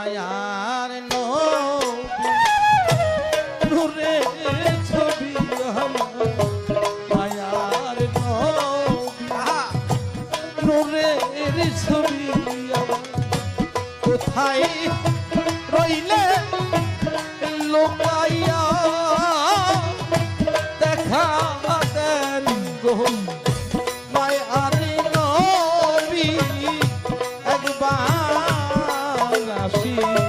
মায়ার নবী নূরের ছবি আমার মায়ার নবী নূরের ছবি আমার কোথায় রইলে লোকাইয়া দেখা দেন গো মায়ার নবী একবার আসি